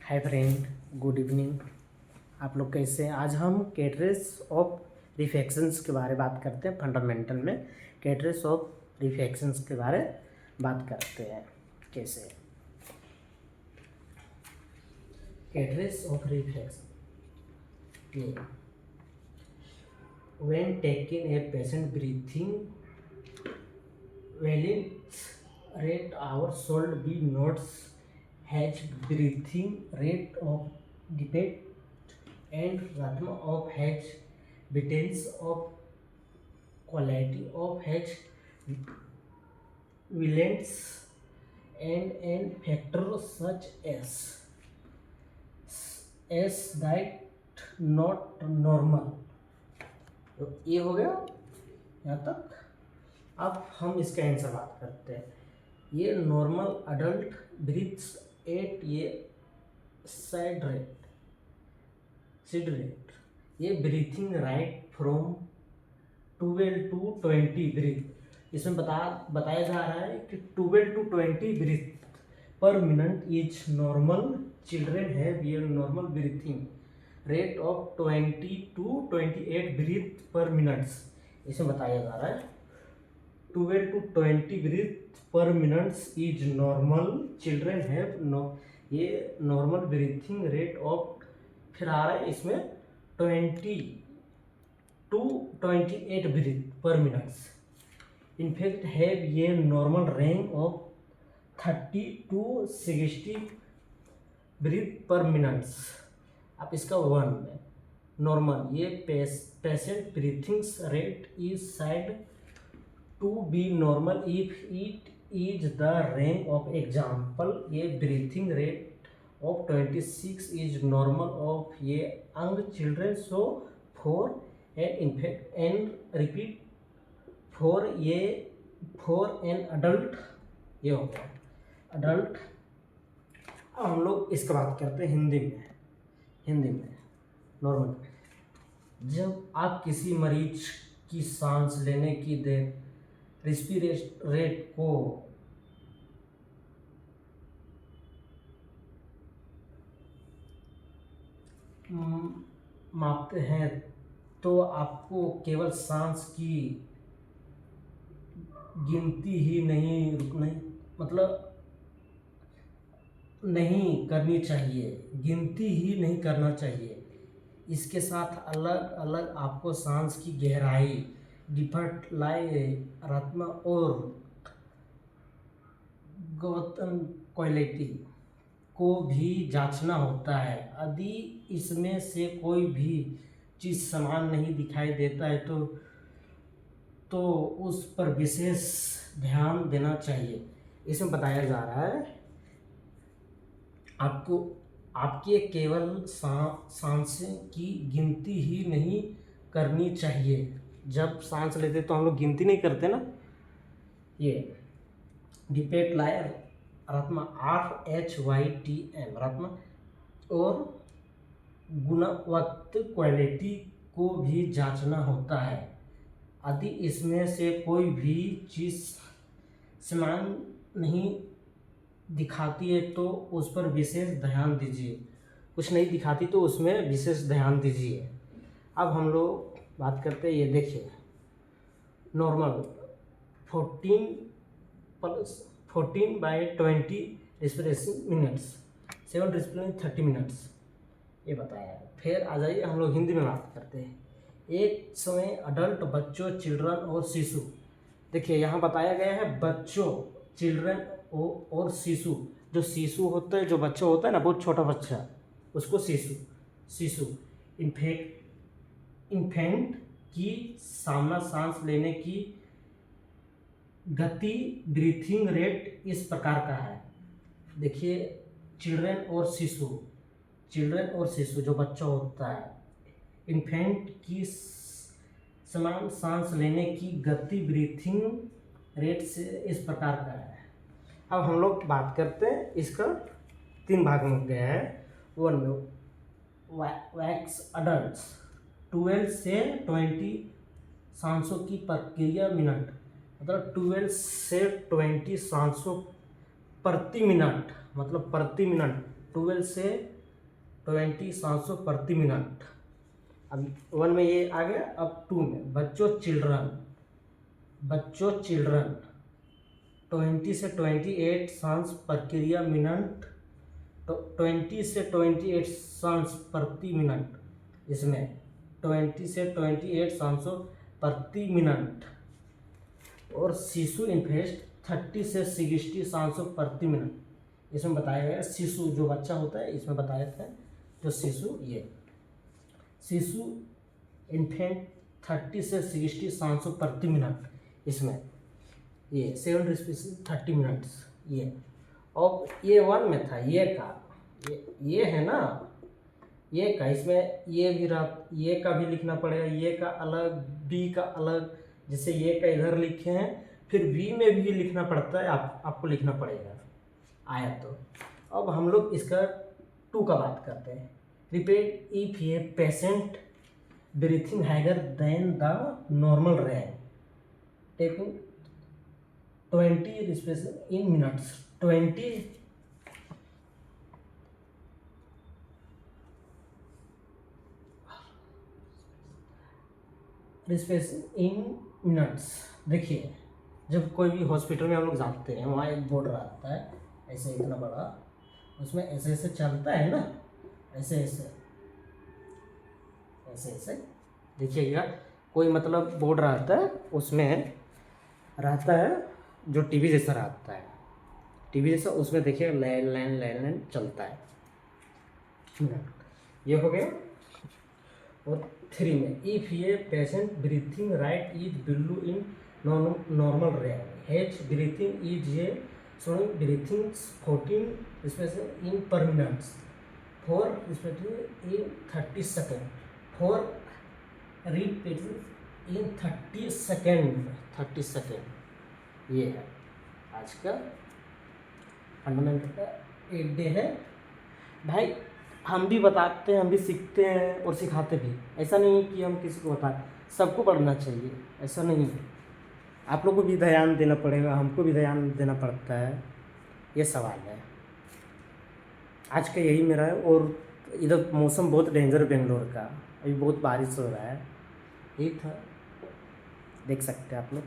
Hi friend, good evening. आप लोग कैसे हैं? आज हम कैटरेज ऑफ रिफ्रैक्शंस के बारे में बात करते हैं। फंडामेंटल में कैटरेज ऑफ रिफ्रैक्शंस के बारे में बात करते हैं। कैसे कैटरेज ऑफ रिफ्रैक्शन, ये when taking a patient breathing well rate our should be notes has breathing rate of depth and rhythm of has details of quality of has valence and factors such as that not normal। तो ये हो गया यहाँ तक। अब हम इसका answer बात करते हैं। ये नॉर्मल अडल्ट ब्रीथ्स एट ये साइड रेट ये breathing right from 12 to 20 breath. इसमें बताया जा रहा है कि 12 to 20 breath per minute is normal. Children have ये normal breathing rate of 20 to 28 breath per minutes. इसमें बताया जा रहा है 12 to 20 breath per minutes is normal. Children have ये नॉर्मल ब्रीथिंग रेट ऑफ, फिर आ रहा है इसमें 20 to 28 breath per minutes. In fact have ये normal range of 30 to 60 breath per minutes. अब इसका वन में नॉर्मल ये patient breathings rate is side to be normal if it is the range of example. ये breathing rate of 26 is normal of ये अंग children so for an infant and repeat for an adult. ये हो गया adult. अब हम लोग इसका बात करते हैं हिंदी में नॉर्मल। जब आप किसी मरीज की सांस लेने की देर रेट को मापते हैं तो आपको केवल सांस की गिनती ही नहीं करनी चाहिए, गिनती ही नहीं करना चाहिए। इसके साथ अलग अलग आपको सांस की गहराई, डिफर्ट रत्न और गौतम क्वालिटी को भी जांचना होता है। यदि इसमें से कोई भी चीज़ समान नहीं दिखाई देता है तो उस पर विशेष ध्यान देना चाहिए। इसमें बताया जा रहा है आपके केवल सांसें की गिनती ही नहीं करनी चाहिए। जब सांस लेते तो हम लोग गिनती नहीं करते ना। ये डिपेट लायर रत्न RHYTM रत्न और गुणवत्त क्वालिटी को भी जांचना होता है। यदि इसमें से कोई भी चीज़ समान नहीं दिखाती है तो उस पर विशेष ध्यान दीजिए। कुछ नहीं दिखाती तो उसमें विशेष ध्यान दीजिए। अब हम लोग बात करते हैं, ये देखिए normal 14/20 respiration minutes, 7 respiration 30 minutes, ये बताया है। फिर आ जाइए हम लोग हिंदी में बात करते हैं। एक समय अडल्ट बच्चों, चिल्ड्रन और शिशु। देखिए यहाँ बताया गया है बच्चों, चिल्ड्रन और शिशु। जो शिशु होता है, जो बच्चा होता है ना, बहुत छोटा बच्चा, उसको शिशु। इन्फेंट की सामना सांस लेने की गति ब्रीथिंग रेट इस प्रकार का है। देखिए चिल्ड्रन और शिशु जो बच्चा होता है, इन्फेंट की समान सांस लेने की गति ब्रीथिंग रेट से इस प्रकार का है। अब हम लोग बात करते हैं, इसका 3 भाग में गया है। वन में वैक्स अडल्ट्स 12 से 20 सांसों की प्रक्रिया मिनट, मतलब 12 से 20 सांसों प्रति मिनट, मतलब प्रति मिनट 12 से 20 सांसों प्रति मिनट। अब 1 में ये आ गया, अब 2 में बच्चों चिल्ड्रन 20 से 28 सांस प्रक्रिया मिनट, तो 20 से 28 सांस प्रति मिनट, इसमें 20 से 28 सांसों प्रति मिनट। और शिशु इन्फेस्ट 30 से 60 सांसों प्रति मिनट, इसमें बताया गया शिशु जो बच्चा होता है, इसमें बताया था जो शिशु इन्फेंट 30 से 60 सांसों प्रति मिनट, इसमें ये 7 रेस्पिरेशन 30 मिनट्स ये। और ये 1 में था ये है ना, ये का, इसमें ये भी ये का भी लिखना पड़ेगा, ये का अलग, बी का अलग, जैसे ये का इधर लिखे हैं, फिर बी में भी लिखना पड़ता है, आपको लिखना पड़ेगा आया। तो अब हम लोग इसका 2 का बात करते हैं। Repeat if a patient breathing higher then the normal rank taking 20 respiration in minutes, 20 respiration in minutes. देखिए जब कोई भी हॉस्पिटल में हम लोग जाते हैं, वहाँ एक बोर्ड रहता है ऐसे इतना बड़ा, उसमें ऐसे ऐसे चलता है ना, ऐसे देखिएगा, कोई मतलब बोर्ड रहता है, उसमें रहता है जो टीवी जैसा रहता है, टीवी जैसा, उसमें देखिए लाइन चलता है। ये हो गया। और 3 में इफ ये patient breathing right is below in normal rank, H breathing is ये showing breathing 14 respiration in per minute, 4 respiration in 30 second, 4 respiration in 30 second। ये है आज का फंडामेंटल का 1 डे है भाई। हम भी बताते हैं, हम भी सीखते हैं और सिखाते भी, ऐसा नहीं कि हम किसी को बताएं, सबको पढ़ना चाहिए, ऐसा नहीं है। आप लोग को भी ध्यान देना पड़ेगा, हमको भी ध्यान देना पड़ता है, ये सवाल है आज का, यही मेरा है। और इधर मौसम बहुत डेंजर है बेंगलोर का, अभी बहुत बारिश हो रहा है, यही था, देख सकते हैं आप लोग।